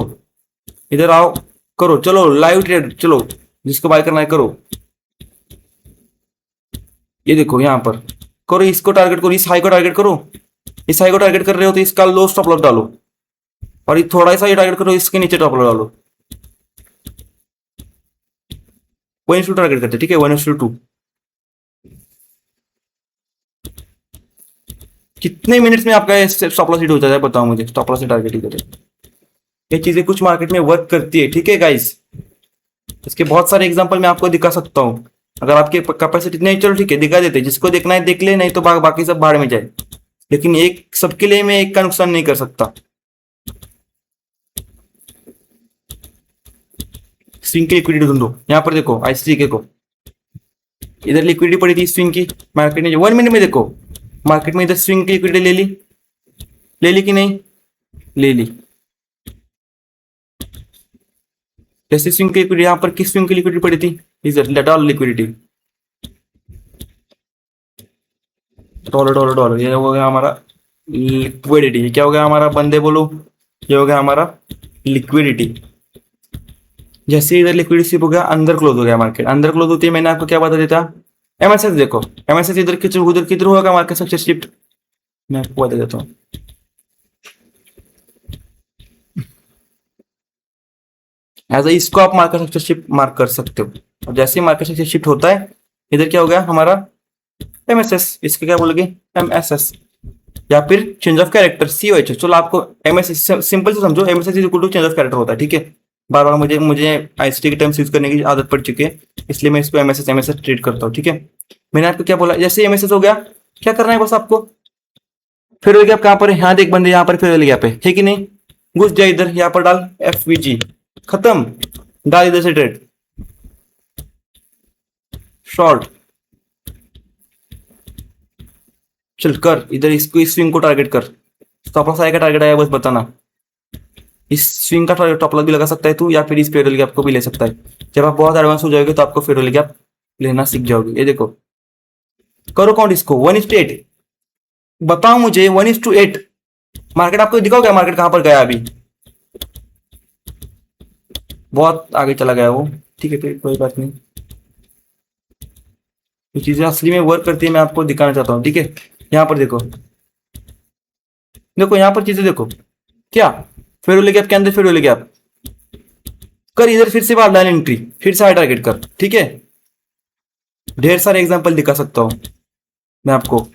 इधर आओ, करो, चलो लाइव ट्रेड, चलो जिसको बाय करना है करो। ये देखो यहाँ पर करो, इसको टारगेट करो, इस हाई को टारगेट करो, इस हाई को टारगेट कर रहे हो तो इसका लो स्टॉप लॉस डालो, और ये थोड़ा सा ये टारगेट करो, इसके नीचे टॉप लॉस डालो। 1:2 टारगेट करते, ठीक है, 1:2। कितने मिनट्स में आपका स्टॉप लॉस हिट हो जाता है बताओ मुझे, स्टॉप लॉस से टारगेट हिट होता है। ये चीजें कुछ मार्केट में वर्क करती है, ठीक है गाइस। इसके बहुत सारे एग्जांपल मैं आपको दिखा सकता हूँ, अगर आपकी कैपेसिटी नहीं, चलो ठीक है दिखा देते, जिसको देखना है देख ले, नहीं तो बाकी सब बाहर में जाए। लेकिन एक सबके लिए मैं एक का नुकसान नहीं कर सकता। स्विंग की लिक्विडिटी ढूंढो, यहाँ पर देखो आईसीके को, इधर लिक्विडिटी पड़ी थी स्विंग की, मार्केट ने 1 मिनट में देखो, मार्केट में इधर स्विंग की लिक्विडिटी ले ली कि नहीं, ले ली। जैसे स्विंग की लिक्विडिटी, यहाँ पर किस स्विंग की लिक्विडिटी पड़ी थी, इधर डाल लिक्विडिटी, डॉलर डॉलर डॉलर, ये हो गया हमारा लिक्विडिटी। क्या हो गया हमारा, बंदे बोलो, ये हो गया हमारा लिक्विडिटी। जैसे इधर लिक्विडिटी हो गया, अंदर क्लोज हो गया मार्केट, अंदर क्लोज होती है, मैंने आपको क्या बता देता, एमएसएस देखो, एमएसएस इधर किधर उधर किधर होगा मार्केट स्ट्रक्चर शिफ्ट, मैं आपको बता देता हूँ। एज इसको आप मार्केट स्ट्रक्चर शिफ्ट मार्क कर सकते हो, और जैसे ही मार्केट स्ट्रक्चर शिफ्ट होता है, इधर क्या हो गया हमारा एमएसएस, इसके क्या बोलोगे एमएसएस, या फिर चेंज ऑफ कैरेक्टर सीओएच। चलो आपको एमएसएस सिंपल से समझो, MSS is equal to change of character होता है, ठीक है। बार बार मुझे मुझे आईसीटी के टर्म्स यूज करने की आदत पड़ चुकी है, इसलिए मैं इसको एमएसएस एमएसएस ट्रीट करता हूँ, ठीक है। मैंने आपको क्या बोला, जैसे एमएसएस हो गया, क्या करना है बस आपको, फेयरवेल गैप कहां पर है, यहाँ देख बंदे, यहाँ पर फेयरवेल गैप है कि नहीं, घुस जाए इधर, यहाँ पर डाल एफवीजी, खत्म, डाल इधर से ट्रेड शॉर्ट, चल कर इधर, इसको इस स्विंग को टारगेट कर, स्टॉप लॉस आएगा, टारगेट आया बस बताना। इस स्विंग का टॉप लॉस भी लगा सकता है तू, या फिर इस फेयरवेल गैप को भी ले सकता है। जब आप बहुत एडवांस हो जाओगे तो आपको फेयरवेल गैप लेना सीख जाओगे। ये देखो, करो काउंट इसको, 1:8, बताओ मुझे 1:8 मार्केट आपको दिखाओ क्या, मार्केट कहां पर गया अभी, बहुत आगे चला गया वो, ठीक है फिर कोई बात नहीं, ये चीजें असली में वर्क करती है, मैं आपको दिखाना चाहता हूँ, ठीक है। यहाँ पर देखो, देखो यहाँ पर चीजें देखो, क्या फेयर वाले गैप के अंदर फेयर वाले गैप कर, इधर फिर से बाहर लाइन एंट्री, फिर से हाई टारगेट कर, ठीक है। ढेर सारे एग्जांपल दिखा सकता हूँ मैं आपको।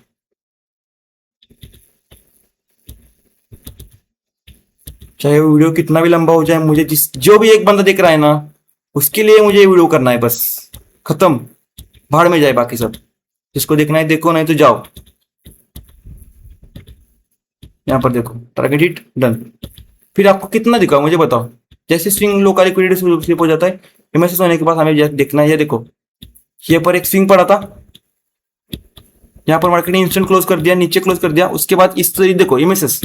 चाहे वो वीडियो कितना भी लंबा हो जाए, मुझे जो भी एक बंदा देख रहा है ना, उसके लिए मुझे ये वीडियो करना है बस, खत्म, भाड़ में जाए बाकी सब। जिसको देखना है देखो, नहीं तो जाओ। यहाँ पर देखो, टारगेट हिट, डन। फिर आपको कितना दिखाओ मुझे बताओ। जैसे स्विंग लो का लिक्विडिटी स्लिप हो जाता है, एमएसएस होने के बाद हमें देखना है, ये देखो, ये पर एक स्विंग पड़ा था, यहाँ पर मार्केट ने इंस्टेंट क्लोज कर दिया, नीचे क्लोज कर दिया, उसके बाद इस तरह देखो एमएसएस,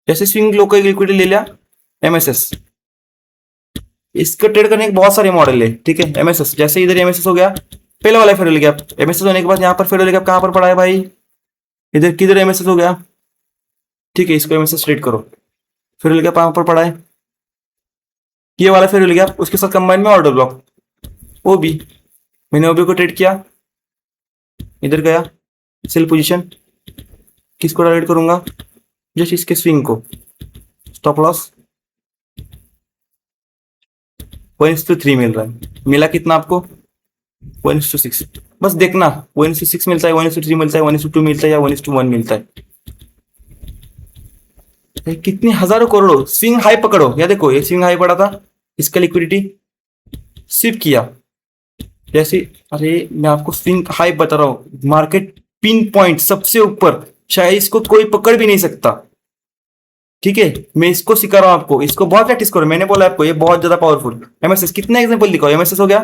जैसे स्विंग लो का लिक्विडिटी ले लिया एमएसएस। इसका ट्रेड करने के बहुत सारे मॉडल है, ठीक है। एमएसएस जैसे इधर एमएसएस हो गया, पहले वाला फेयर गैप, एमएसएस होने के बाद यहाँ पर फेयर गैप कहाँ पर पड़ा है भाई, इधर किधर एमएसएस हो गया, ठीक है। इसको एमएसएस ट्रेड करो, फेयर गैप कहाँ पर पड़ा है, ये वाला फेयर गैप, उसके साथ कंबाइन में ऑर्डर ब्लॉक ओबी, मैंने ओबी को ट्रेड किया, इधर गया सेल पोजीशन, किसको टारगेट करूंगा, जस्ट इसके स्विंग को, स्टॉप लॉस 1:3 मिल रहा है, मिला कितना आपको 1:6, बस देखना 1:6 मिलता है, 1:3 मिलता है, 1:2 मिलता है, या 1:1 मिलता है। कितने हजारों करोड़ों स्विंग हाई पकड़ो, या देखो ये स्विंग हाई पड़ा था, इसका लिक्विडिटी स्विप किया जैसे, अरे मैं आपको स्विंग हाई बता रहा हूं, मार्केट पिन पॉइंट सबसे ऊपर, शायद इसको कोई पकड़ भी नहीं सकता, ठीक है। मैं इसको सिखा रहा हूं आपको, इसको बहुत प्रैक्टिस करो, मैंने बोला आपको ये बहुत ज्यादा पावरफुल। एमएसएस कितना एग्जांपल दिखाओ, एमएसएस हो गया,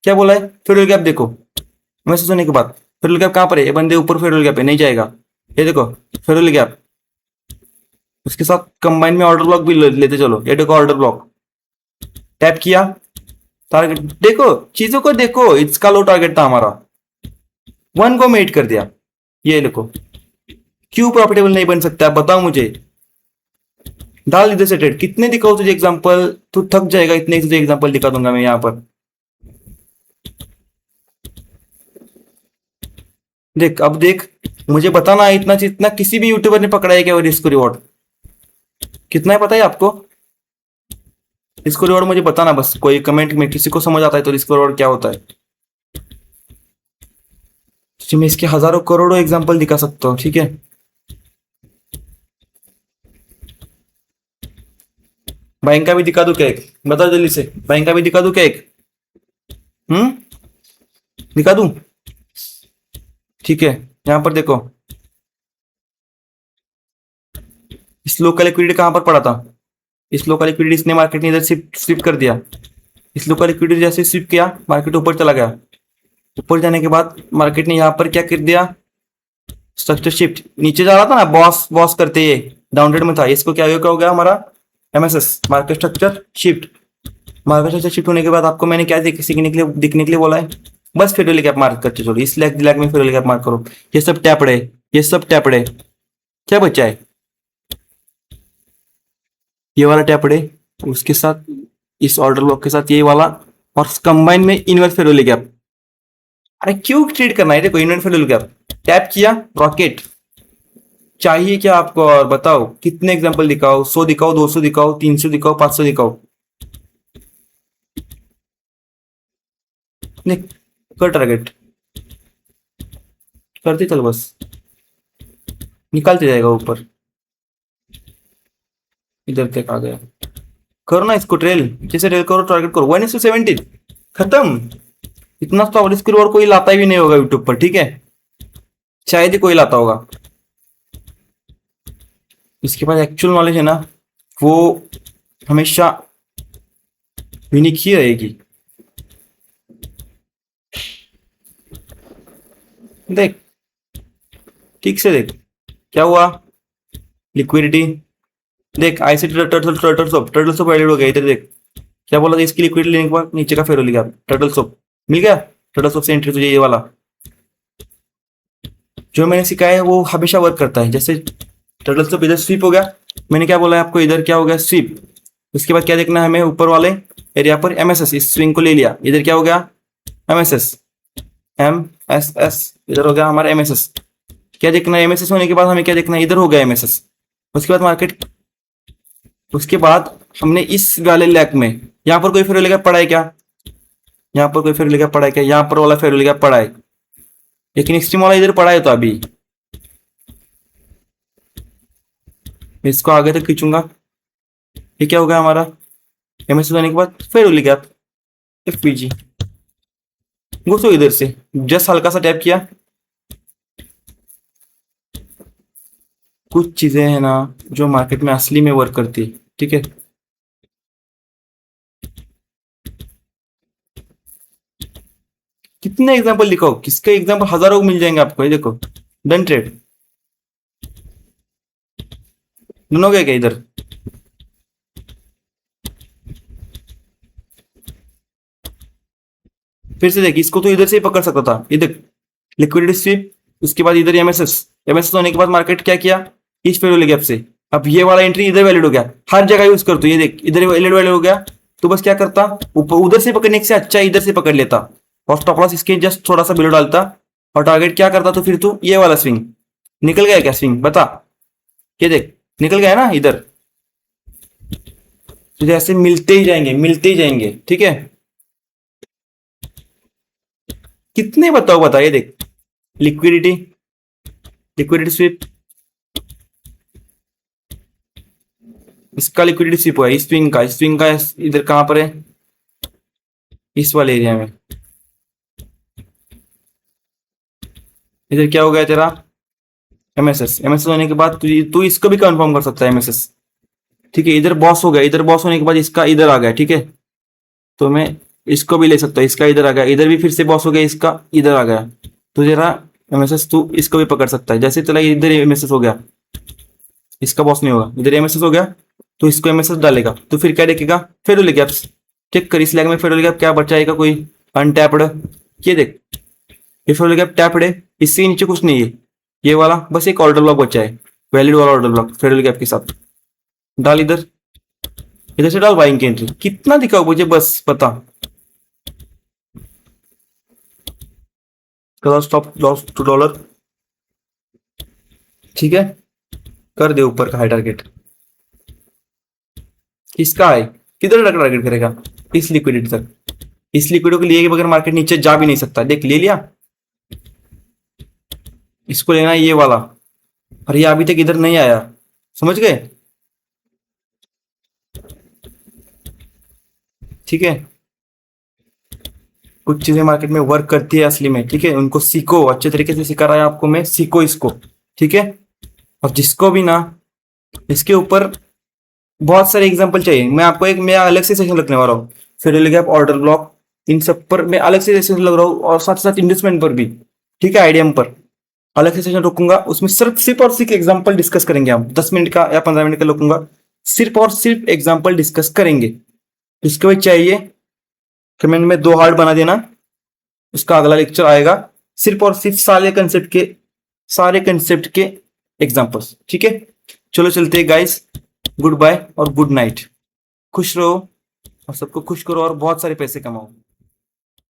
क्या बोला है, फेडरल गैप देखो, एमएसएस होने के बाद फेडरल गैप कहां पर है, ये बंदे ऊपर फेडरल गैप है, नहीं जाएगा, ये देखो फेडरल गैप, उसके साथ कंबाइन में ऑर्डर ब्लॉक भी लेते चलो, ये देखो ऑर्डर ब्लॉक, टैप किया, टारगेट देखो, चीजों को देखो, इसका लो टारगेट था हमारा, 1 को मेट कर दिया, ये देखो। क्यों प्रॉफिटेबल नहीं बन सकता बताओ मुझे, डाल इधर से ट्रेड, कितने दिखाओ तुझे एग्जांपल, तू थक जाएगा, इतने तुझे एग्जांपल दिखा दूंगा मैं यहाँ पर। देख अब देख, मुझे बताना, इतना जितना किसी भी यूट्यूबर ने पकड़ा है क्या रिस्क रिवॉर्ड कितना है, पता है आपको रिस्क रिवॉर्ड, मुझे बताना बस, कोई कमेंट में किसी को समझ आता है तो रिस्क रिवॉर्ड क्या होता है। मैं इसके हजारों करोड़ों एग्जांपल दिखा सकता हूँ, ठीक है। बैंक का भी दिखा दूं क्या एक, बताओ जल्दी से, बैंक का भी दिखा दूं क्या एक, दिखा दूं, ठीक है। यहां पर देखो, इस लो का लिक्विडिटी कहां पर पड़ा था, इस लो का लिक्विडिटी इसने मार्केट ने इधर स्विप कर दिया, इस लो का लिक्विडिटी जैसे स्विप किया, मार्केट ऊपर चला गया, ऊपर जाने के बाद मार्केट ने यहां पर क्या कर दिया, स्ट्रक्चर शिफ्ट, नीचे जा रहा था ना बॉस बॉस करते, ये डाउनट्रेंड में था, इसको क्या हो गया हमारा MSS, market structure shift. Market structure shift होने के बाद आपको मैंने क्या सीखने के लिए दिखने के लिए बोला है, बस फेडरल गैप मार्क करते चलो, इस लेग में फेडरल गैप मार्क करो, ये सब टैपड़े, ये सब टैपड़े, क्या बचा है, ये वाला टैपड़े, उसके साथ इस ऑर्डर ब्लॉक के साथ ये वाला, और कंबाइन में इनवर्स फेडरल गैप। अरे क्यों ट्रेड करना है, देखो इनवर्स फेडरल गैप, टैप किया रॉकेट, चाहिए क्या आपको और बताओ, कितने एग्जांपल दिखाओ, 100 दिखाओ, 200 दिखाओ, 300 दिखाओ, 500 दिखाओ, कर टारगेट करते चलो, बस निकालते जाएगा ऊपर, इधर तक आ गया, करो ना इसको ट्रेल, जैसे ट्रेल करो, टारगेट करो, 1:17 खत्म। इतना तो रिस्क रिवॉर्ड कोई लाता ही नहीं होगा यूट्यूब पर, ठीक है, शायद ही कोई लाता होगा। इसके पास एक्चुअल नॉलेज है ना, वो हमेशा यूनिक ही रहेगी। देख ठीक से देख, क्या हुआ, लिक्विडिटी देख, आईसी टर्टल सोप एडेड हो गया, इधर देख क्या बोला था, इसकी लिक्विडिटी लेने के बाद नीचे का फेयर हो गया, टर्टल सोप मिल गया, टर्टल सोप से एंट्री तुझे ये वाला, जो मैंने सिखाया है वो हमेशा वर्क करता है। जैसे टर्टल सोप इधर स्वीप हो गया, मैंने क्या बोला है आपको, इधर क्या हो गया स्वीप, उसके बाद क्या देखना है हमें, ऊपर वाले एरिया पर एमएसएस, इस स्विंग को ले लिया, इधर क्या हो गया एमएसएस, एम एस एस, इधर हो गया हमारा एम एस एस। क्या देखना है, एमएसएस होने के बाद हमें क्या देखना है, इधर हो गया एमएसएस। उसके बाद मार्केट, उसके बाद हमने इस वाले लैक में, यहाँ पर कोई फेयर गैप पड़ा है क्या, यहाँ पर कोई फेयर गैप पड़ा है क्या, यहाँ पर वाला फेयर गैप पड़ा है, लेकिन एक्सट्रीम वाला इधर पड़ा है। तो अभी इसको आगे तक खींचूंगा। ये क्या हो गया हमारा, एमएसएस होने के बाद फेयर गैप एफपीजी, घुसो इधर से, जस्ट हल्का सा टैप किया। कुछ चीजें हैं ना जो मार्केट में असली में वर्क करती है, ठीक है। कितने एग्जांपल लिखो, किसके एग्जांपल हजारों मिल जाएंगे आपको। ये देखो डन ट्रेड, डन हो गया क्या इधर, फिर से देख, इसको तो इधर से ही पकड़ सकता था। ये देख लिक्विडिटी स्वीप, उसके बाद इधर एमएसएस, एमएसएस होने के बाद मार्केट क्या किया, इस फेयर गैप से। अब ये वाला एंट्री इधर वैलिड हो गया, हर जगह यूज कर। तो ये देख इधर वैलिड वैलिड हो गया, तो बस क्या करता, ऊपर उधर से पकड़ने से अच्छा इधर से पकड़ लेता और स्टॉप लॉस इसके जस्ट थोड़ा सा बिलो डालता और टारगेट क्या करता। तो फिर तो ये वाला स्विंग निकल गया क्या, स्विंग बता, ये देख निकल गया ना इधर। तो जैसे मिलते ही जाएंगे, मिलते ही जाएंगे, ठीक है। कितने बताओ, बता, ये देख लिक्विडिटी, लिक्विडिटी स्वीप, इसका लिक्विडिटी स्वीप हुआ है, स्विंग का, स्विंग का इधर कहां पर है, इस वाले एरिया में। इधर क्या हो गया तेरा, एमएसएस, एमएसएस होने के बाद तू इसको भी कंफर्म कर सकता है एमएसएस, ठीक है। इधर बॉस हो गया, इधर बॉस होने के बाद इसका इधर आ गया, ठीक है। तो मैं इसको भी ले सकता हूँ, इसका इधर आ गया, इधर भी फिर से बॉस हो गया, इसका इधर आ गया। तो जरा एमएसएस तू इसको भी पकड़ सकता है, जैसे चला इधर एमएसएस हो गया, इसका बॉस नहीं होगा, इधर एमएसएस हो गया, तो इसको एमएसएस डालेगा। तो फिर क्या देखेगा, फेडरल गैप्स, चेक कर इस लैग में फेडरल गैप क्या बचाएगा, कोई अनटैप्ड। ये देख ये फेडरल गैप टैप्ड है, इससे नीचे कुछ नहीं है, ये वाला बस एक ऑर्डर ब्लॉक बचा है, वैलिड वाला ऑर्डर ब्लॉक फेडरल गैप के साथ। डाल इधर, इधर से डाल बाइंग की एंट्री, कितना दिखाओ मुझे बस पता। स्टॉप लॉस $2, ठीक है। कर दे ऊपर का हाई टारगेट, किसका है, किधर टारगेट करेगा, इस लिक्विडिटी तक। इस लिक्विडिटी को लिए के बगैर मार्केट नीचे जा भी नहीं सकता, देख ले लिया। इसको लेना है ये वाला, और ये अभी तक इधर नहीं आया, समझ गए, ठीक है। कुछ चीजें मार्केट में वर्क करती है असली में, ठीक है। उनको सीखो, अच्छे तरीके से सिखा रहा है आपको मैं, सीखो इसको, ठीक है। और जिसको भी ना इसके ऊपर बहुत सारे एग्जांपल चाहिए, मैं आपको एक मैं अलग से सेशन रखने वाला हूँ, फेडरल गैप, ऑर्डर ब्लॉक, इन सब पर मैं अलग से सेशन लग रहा हूँ, और साथ साथ इन्वेस्टमेंट पर भी, ठीक है, आईडीएम पर अलग से सेशन रखूंगा। उसमें सिर्फ और सिर्फ एग्जाम्पल डिस्कस करेंगे हम, 10 मिनट का या 15 मिनट का रखूंगा, सिर्फ और सिर्फ एग्जाम्पल डिस्कस करेंगे। इसके बाद चाहिए कमेंट में 2 हार्ट बना देना, उसका अगला लेक्चर आएगा सिर्फ और सिर्फ सारे कंसेप्ट के एग्जांपल्स, ठीक है। चलो चलते हैं गाइस, गुड बाय और गुड नाइट, खुश रहो और सबको खुश करो और बहुत सारे पैसे कमाओ।